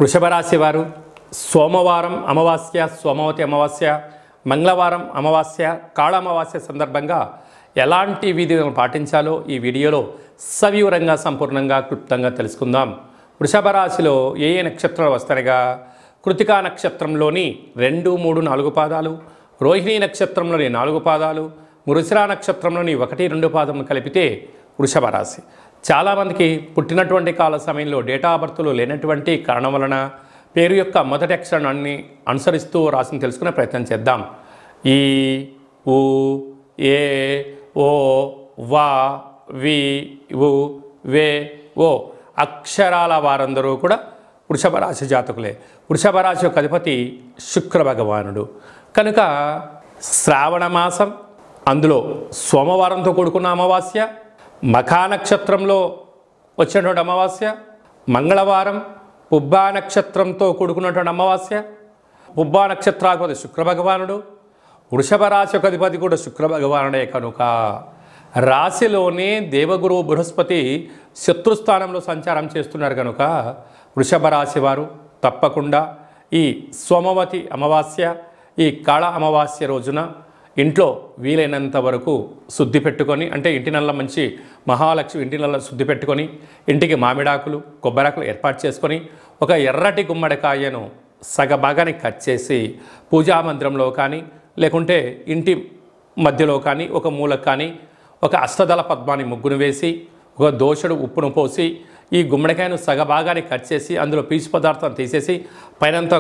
వృషభ రాశి వారు సోమవారం అమావాస్య, సోమవతి అమావాస్య, మంగళవారం అమావాస్య, కాళ అమావాస్య సందర్భంగా ఎలాంటి విధులను పాటించాలో ఈ వీడియోలో సవివరంగా సంపూర్ణంగా క్లుప్తంగా తెలుసుకుందాం. వృషభ రాశిలో ఏ ఏ నక్షత్రాలు వస్తాయిగా కృతికా నక్షత్రంలోని 2, 3, 4 పాదాలు, రోహిణీ నక్షత్రంలోని 4 పాదాలు, మృగశిర నక్షత్రంలోని 1, 2 పాదములు కలిపితే వృషభ రాశి. చాలామందికి పుట్టినటువంటి కాల సమయంలో డేటా ఆఫ్ బర్త్లో లేనటువంటి కారణం వలన పేరు యొక్క మొదటి అక్షరాన్ని అనుసరిస్తూ రాశిని తెలుసుకునే ప్రయత్నం చేద్దాం. ఈ, ఉ, ఏ, ఓ, వా, వి, ఉ, వే, ఓ అక్షరాల వారందరూ కూడా వృషభ రాశి జాతకులే. వృషభ రాశి యొక్క అధిపతి శుక్ర భగవానుడు కనుక శ్రావణ మాసం, అందులో సోమవారంతో కూడుకున్న అమావాస్య, మఖా నక్షత్రంలో వచ్చినటువంటి అమావాస్య, మంగళవారం పుబ్బా నక్షత్రంతో కూడుకున్నటువంటి అమావాస్య, పుబ్బా నక్షత్రాధిపతి శుక్ర భగవానుడు, వృషభ రాశి యొక్క అధిపతి కూడా శుక్ర భగవానుడే కనుక రాశిలోనే దేవగురు బృహస్పతి శత్రుస్థానంలో సంచారం చేస్తున్నారు కనుక వృషభ రాశి వారు తప్పకుండా ఈ సోమవతి అమావాస్య, ఈ కాళ అమావాస్య రోజున ఇంట్లో వీలైనంత వరకు శుద్ధి పెట్టుకొని, అంటే ఇంటి నల్ల మంచి మహాలక్ష్మి ఇంటి నల్ల శుద్ధి పెట్టుకొని ఇంటికి మామిడాకులు, కొబ్బరాకులు ఏర్పాటు చేసుకొని ఒక ఎర్రటి గుమ్మడికాయను సగభాగాన్ని కట్ చేసి పూజా మందిరంలో కానీ లేకుంటే ఇంటి మధ్యలో కానీ ఒక మూలకు కానీ ఒక అష్టదళ పద్మాన్ని ముగ్గును వేసి ఒక దోషడు ఉప్పును పోసి ఈ గుమ్మడికాయను సగభాగాన్ని కట్ చేసి అందులో పీచు పదార్థం తీసేసి పైనంతా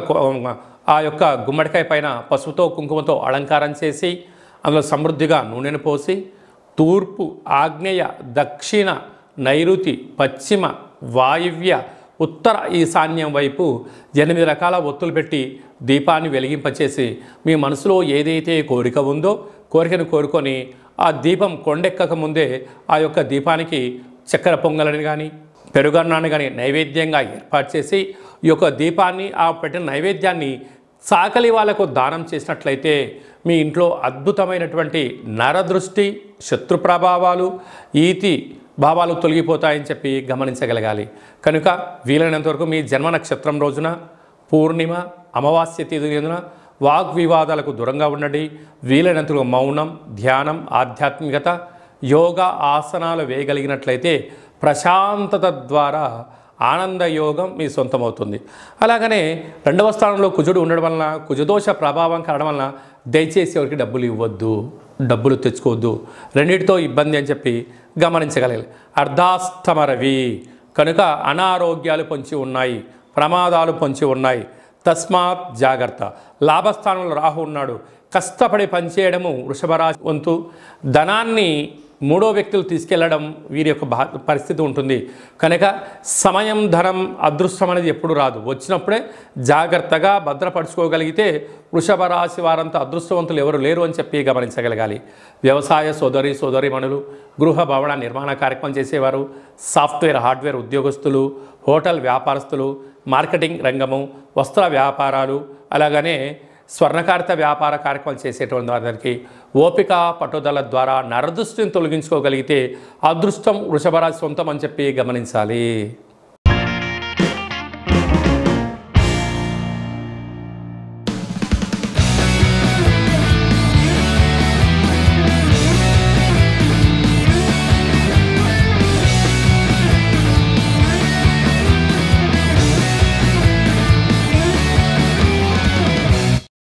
ఆ యొక్క గుమ్మడికాయ పైన పసుపుతో కుంకుమతో అలంకారం చేసి అందులో సమృద్ధిగా నూనెను పోసి తూర్పు, ఆగ్నేయ, దక్షిణ, నైరుతి, పశ్చిమ, వాయువ్య, ఉత్తర ఈశాన్యం వైపు 8 రకాల ఒత్తులు పెట్టి దీపాన్ని వెలిగింపచేసి మీ మనసులో ఏదైతే కోరిక ఉందో కోరికను కోరుకొని ఆ దీపం కొండెక్కక ముందే ఆ యొక్క దీపానికి చక్కెర పొంగలని కానీ పెరుగన్నాన్ని కానీ నైవేద్యంగా ఏర్పాటు చేసి ఈ యొక్క దీపాన్ని ఆ పెట్టిన నైవేద్యాన్ని సాకలి వాళ్ళకు దానం చేసినట్లయితే మీ ఇంట్లో అద్భుతమైనటువంటి నరదృష్టి, శత్రు ప్రభావాలు, ఈతి భావాలు తొలగిపోతాయని చెప్పి గమనించగలగాలి. కనుక వీలైనంతవరకు మీ జన్మ నక్షత్రం రోజున పూర్ణిమ, అమావాస్య తేదీ రోజున వాగ్వివాదాలకు దూరంగా ఉండండి. వీలైనంతలో మౌనం, ధ్యానం, ఆధ్యాత్మికత, యోగా ఆసనాలు వేయగలిగినట్లయితే ప్రశాంతత ద్వారా ఆనంద యోగం మీ సొంతమవుతుంది. అలాగనే 2వ స్థానంలో కుజుడు ఉండడం వలన కుజదోష ప్రభావం కావడం వలన దయచేసి ఎవరికి డబ్బులు ఇవ్వద్దు, డబ్బులు తెచ్చుకోవద్దు, రెండింటితో ఇబ్బంది అని చెప్పి గమనించగలగాలి. అర్ధాష్టమ రవి కనుక అనారోగ్యాలు పొంచి ఉన్నాయి, ప్రమాదాలు పొంచి ఉన్నాయి. తస్మాత్ జాగ్రత్త. లాభస్థానంలో రాహు ఉన్నాడు. కష్టపడి పనిచేయడము వృషభ రాశి వంతు. ధనాన్ని 3వ వ్యక్తులు తీసుకెళ్లడం వీరి యొక్క పరిస్థితి ఉంటుంది. కనుక సమయం, ధనం, అదృష్టం అనేది ఎప్పుడు రాదు. వచ్చినప్పుడే జాగ్రత్తగా భద్రపరుచుకోగలిగితే వృషభ రాశి వారంతా అదృష్టవంతులు ఎవరు లేరు అని చెప్పి గమనించగలగాలి. వ్యవసాయ సోదరీమణులు, గృహ భవన నిర్మాణ కార్యక్రమం చేసేవారు, సాఫ్ట్వేర్, హార్డ్వేర్ ఉద్యోగస్తులు, హోటల్ వ్యాపారస్తులు, మార్కెటింగ్ రంగము, వస్త్ర వ్యాపారాలు, అలాగనే స్వర్ణకారిత వ్యాపార కార్యక్రమాలు చేసేటువంటి వారికి ఓపిక, పట్టుదల ద్వారా నరదృష్టిని తొలగించుకోగలిగితే అదృష్టం వృషభ రాశి సొంతం అని చెప్పి గమనించాలి.